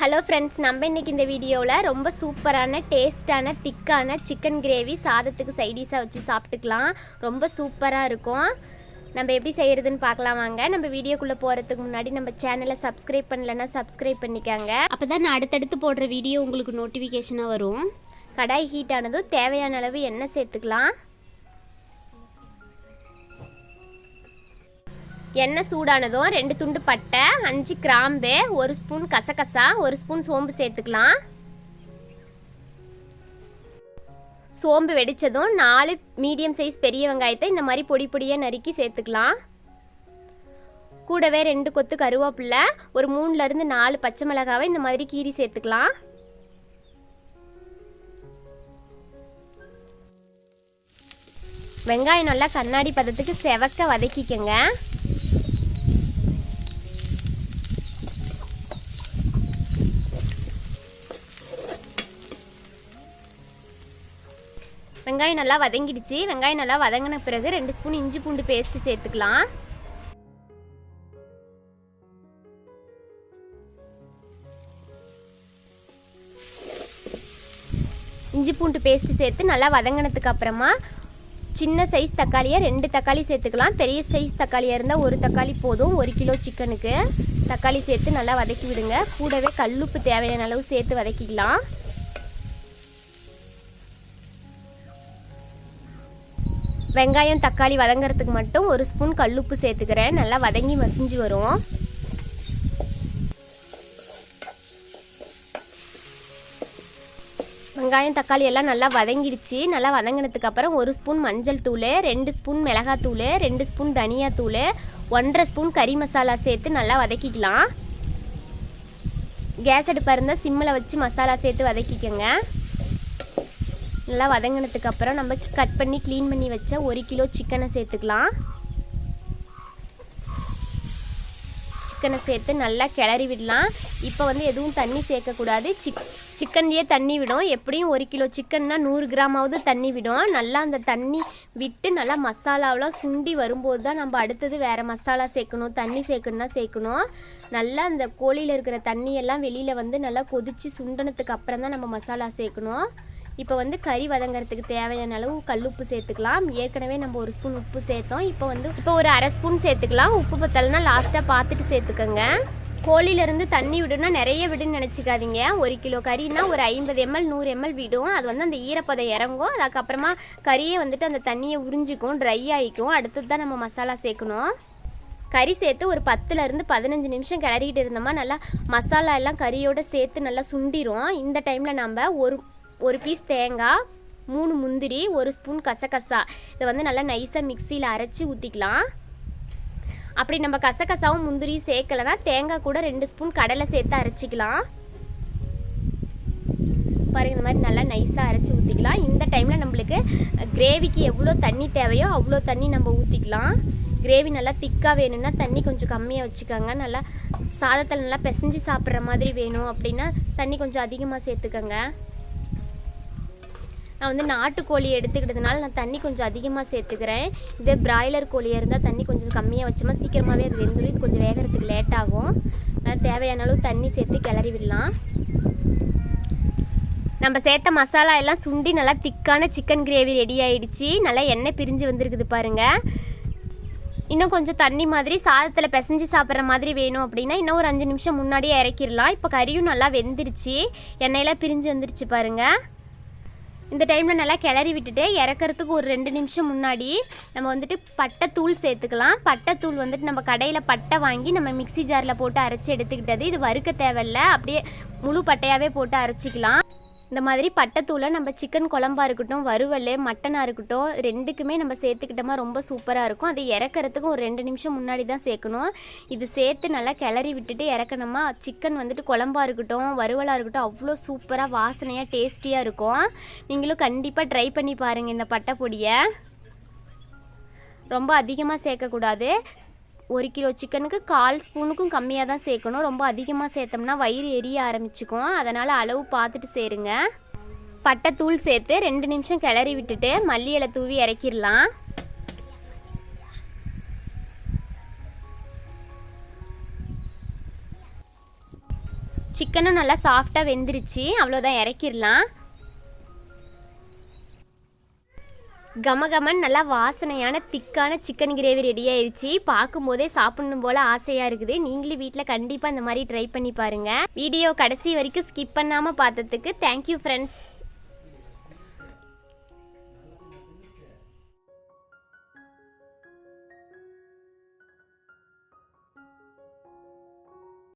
Hello friends, நம்ம இன்றைக்கி இந்த வீடியோவில் ரொம்ப சூப்பரான டேஸ்டான திக்கான சிக்கன் கிரேவி சாதத்துக்கு சைடிஷாக வச்சு சாப்பிட்டுக்கலாம். ரொம்ப சூப்பராக இருக்கும். நம்ம எப்படி செய்கிறதுன்னு பார்க்கலாம் வாங்க. நம்ம வீடியோக்குள்ளே போகிறதுக்கு முன்னாடி நம்ம சேனலை சப்ஸ்கிரைப் பண்ணலைன்னா சப்ஸ்கிரைப் பண்ணிக்காங்க. அப்போ தான் நான் அடுத்தடுத்து போடுற வீடியோ உங்களுக்கு நோட்டிஃபிகேஷனாக வரும். கடாய் ஹீட் ஆனதும் தேவையான அளவு எண்ணெய் சேர்த்துக்கலாம். எண்ணெய் சூடானதும் 2 துண்டு பட்டை, 5 கிராம்பு, 1 ஸ்பூன் கசகசா, 1 ஸ்பூன் சோம்பு சேர்த்துக்கலாம். சோம்பு வெடித்ததும் 4 மீடியம் சைஸ் பெரிய வெங்காயத்தை இந்த மாதிரி பொடி பொடியாக நறுக்கி சேர்த்துக்கலாம். கூடவே 2 கொத்து கருவேப்பிலை, ஒரு 3லேருந்து 4 பச்சை மிளகாவை இந்த மாதிரி கீறி சேர்த்துக்கலாம். வெங்காயம் நல்லா கண்ணாடி பதத்துக்கு செவக்க வதக்கிக்கங்க. வெங்காயம் நல்லா வதங்கிடுச்சு. வெங்காயம் நல்லா வதங்கின பிறகு 2 ஸ்பூன் இஞ்சி பூண்டு பேஸ்ட்டு சேர்த்துக்கலாம். இஞ்சி பூண்டு பேஸ்ட்டு சேர்த்து நல்லா வதங்கினதுக்கு அப்புறமா சின்ன சைஸ் தக்காளியை 2 தக்காளி சேர்த்துக்கலாம். பெரிய சைஸ் தக்காளியாக இருந்தால் 1 தக்காளி போதும். 1 கிலோ சிக்கனுக்கு தக்காளி சேர்த்து நல்லா வதக்கி விடுங்க. கூடவே கல்லுப்பு தேவையான அளவு சேர்த்து வதக்கிக்கலாம். வெங்காயம் தக்காளி வதங்கிறதுக்கு மட்டும் 1 ஸ்பூன் கல்லுப்பு சேர்த்துக்கிறேன். நல்லா வதங்கி மசிஞ்சு வரும். வெங்காயம் தக்காளி எல்லாம் நல்லா வதங்கிடுச்சு. நல்லா வதங்கினதுக்கு அப்புறம் 1 ஸ்பூன் மஞ்சள் தூள், 2 ஸ்பூன் மிளகாத்தூள், 2 ஸ்பூன் தனியாத்தூள், 1.5 ஸ்பூன் கறி மசாலா சேர்த்து நல்லா வதக்கிக்கலாம். கேஸ் அடுப்பாக இருந்தால் சிம்மில் வச்சு மசாலா சேர்த்து வதக்கிக்கோங்க. நல்லா வதங்கினதுக்கு அப்புறம் நம்ம கட் பண்ணி க்ளீன் பண்ணி வச்ச 1 கிலோ சிக்கனை சேர்த்துக்கலாம். சிக்கனை சேர்த்து நல்லா கிளறி விடலாம். இப்போ எதுவும் தண்ணி சேர்க்கக்கூடாது. சிக்கன்லேயே தண்ணி விடும். எப்படியும் 1 கிலோ சிக்கன்னா 100 கிராமாவது தண்ணி விடும். நல்லா அந்த தண்ணி விட்டு நல்லா மசாலாவெலாம் சுண்டி வரும்போது தான் நம்ம அடுத்தது வேறு மசாலா சேர்க்கணும். தண்ணி சேர்க்கணுன்னா சேர்க்கணும். நல்லா அந்த கோழியில் இருக்கிற தண்ணியெல்லாம் வெளியில் நல்லா கொதித்து சுண்டனத்துக்கு அப்புறம் தான் நம்ம மசாலா சேர்க்கணும். இப்போ கறி வதங்கிறதுக்கு தேவையான அளவு கல்லுப்பு சேர்த்துக்கலாம். ஏற்கனவே நம்ம 1 ஸ்பூன் உப்பு சேர்த்தோம். இப்போ ஒரு 1/2 ஸ்பூன் சேர்த்துக்கலாம். உப்பு பத்தலைன்னா லாஸ்ட்டாக பார்த்துட்டு சேர்த்துக்கோங்க. கோழியிலேருந்து தண்ணி விடுனா நிறைய விடுன்னு நினச்சிக்காதீங்க. 1 கிலோ கறினா ஒரு 50 ml 100 ml விடும். அது அந்த ஈரப்பதம் இறங்கும். அதுக்கப்புறமா கறியை அந்த தண்ணியை உறிஞ்சிக்கும், ட்ரை ஆகிக்கும். அடுத்தது தான் நம்ம மசாலா சேர்க்கணும். கறி சேர்த்து ஒரு 10லேருந்து 15 நிமிஷம் கிளறிட்டு இருந்தோமா நல்லா மசாலா எல்லாம் கறியோடு சேர்த்து நல்லா சுண்டிரும். இந்த டைமில் நம்ம ஒரு பீஸ் தேங்காய், 3 முந்திரி, 1 ஸ்பூன் கசகசா இதை நல்லா நைஸாக மிக்சியில் அரைச்சி ஊற்றிக்கலாம். அப்படி நம்ம கசகசாவும் முந்திரியும் சேர்க்கலைன்னா தேங்காய் கூட 2 ஸ்பூன் கடலை சேர்த்து அரைச்சிக்கலாம். பாருங்கள், இந்த மாதிரி நல்லா நைஸாக அரைச்சி ஊற்றிக்கலாம். இந்த டைமில் நம்மளுக்கு கிரேவிக்கு எவ்வளோ தண்ணி தேவையோ அவ்வளோ தண்ணி நம்ம ஊற்றிக்கலாம். கிரேவி நல்லா திக்காக வேணும்னா தண்ணி கொஞ்சம் கம்மியாக வச்சுக்கோங்க. நல்லா சாதத்தில் நல்லா பிசைஞ்சு சாப்பிட்ற மாதிரி வேணும் அப்படின்னா தண்ணி கொஞ்சம் அதிகமாக சேர்த்துக்கோங்க. நான் நாட்டுக்கோழி எடுத்துக்கிட்டதுனால நான் தண்ணி கொஞ்சம் அதிகமாக சேர்த்துக்கிறேன். இதே பிராய்லர் கோழியாக இருந்தால் தண்ணி கொஞ்சம் கம்மியாக வச்சோமா சீக்கிரமாகவே அது வெந்துடும். இது கொஞ்சம் வேகிறதுக்கு லேட் ஆகும். அதனால் தேவையான அளவு தண்ணி சேர்த்து கிளறி விடலாம். நம்ம சேர்த்த மசாலா எல்லாம் சுண்டி நல்லா திக்கான சிக்கன் கிரேவி ரெடி ஆகிடுச்சு. நல்லா எண்ணெய் பிரிஞ்சு வந்திருக்குது பாருங்கள். இன்னும் கொஞ்சம் தண்ணி மாதிரி சாதத்தில் பிசைஞ்சு சாப்பிட்ற மாதிரி வேணும் அப்படின்னா இன்னும் ஒரு 5 நிமிஷம் முன்னாடியே இறக்கிடலாம். இப்போ கறியும் நல்லா வெந்துருச்சு, எண்ணெயெல்லாம் பிரிஞ்சு வந்துருச்சு பாருங்கள். இந்த டைமில் நல்லா கிளறி விட்டுட்டு இறக்கிறதுக்கு ஒரு 2 நிமிஷம் முன்னாடி நம்ம பட்டை தூள் சேர்த்துக்கலாம். பட்டை தூள் நம்ம கடையில் பட்டை வாங்கி நம்ம மிக்சி ஜாரில் போட்டு அரைச்சி எடுத்துக்கிட்டது. இது வறுக்க தேவையில்லை, அப்படியே முழு பட்டையாகவே போட்டு அரைச்சிக்கலாம். இந்த மாதிரி பட்டைத்தூளை நம்ம சிக்கன் குழம்பா இருக்கட்டும், வறுவல், மட்டனாக இருக்கட்டும், 2க்குமே நம்ம சேர்த்துக்கிட்டோமா ரொம்ப சூப்பராக இருக்கும். அது இறக்கிறதுக்கு ஒரு 2 நிமிஷம் முன்னாடி தான் சேர்க்கணும். இது சேர்த்து நல்லா கிளறி விட்டுட்டு இறக்கணுமா சிக்கன் குழம்பா இருக்கட்டும், வறுவலாக இருக்கட்டும், அவ்வளோ சூப்பராக வாசனையாக டேஸ்டியாக இருக்கும். நீங்களும் கண்டிப்பாக ட்ரை பண்ணி பாருங்கள். இந்த பட்டை பொடியை ரொம்ப அதிகமாக சேர்க்கக்கூடாது. 1 கிலோ சிக்கனுக்கு 1/4 ஸ்பூனுக்கும் கம்மியாக தான் சேர்க்கணும். ரொம்ப அதிகமாக சேர்த்தோம்னா வயிறு எரிய ஆரம்பிச்சுக்கும். அதனால் அளவு பார்த்துட்டு சேருங்க. பட்டை தூள் சேர்த்து 2 நிமிஷம் கிளறி விட்டுட்டு மல்லி இலை தூவி இறக்கிடலாம். சிக்கனும் நல்லா சாஃப்டாக வெந்துருச்சு. அவ்வளோதான், இறக்கிடலாம். கமகமன் நல்லா வாசனையான திக்கான சிக்கன் கிரேவி ரெடி ஆயிடுச்சு. பார்க்கும்போதே சாப்பிடணும் போல் ஆசையாக இருக்குது. நீங்களும் வீட்டில் கண்டிப்பாக இந்த மாதிரி ட்ரை பண்ணி பாருங்கள். வீடியோ கடைசி வரைக்கும் ஸ்கிப் பண்ணாமல் பார்த்ததுக்கு தேங்க்யூ ஃப்ரெண்ட்ஸ்.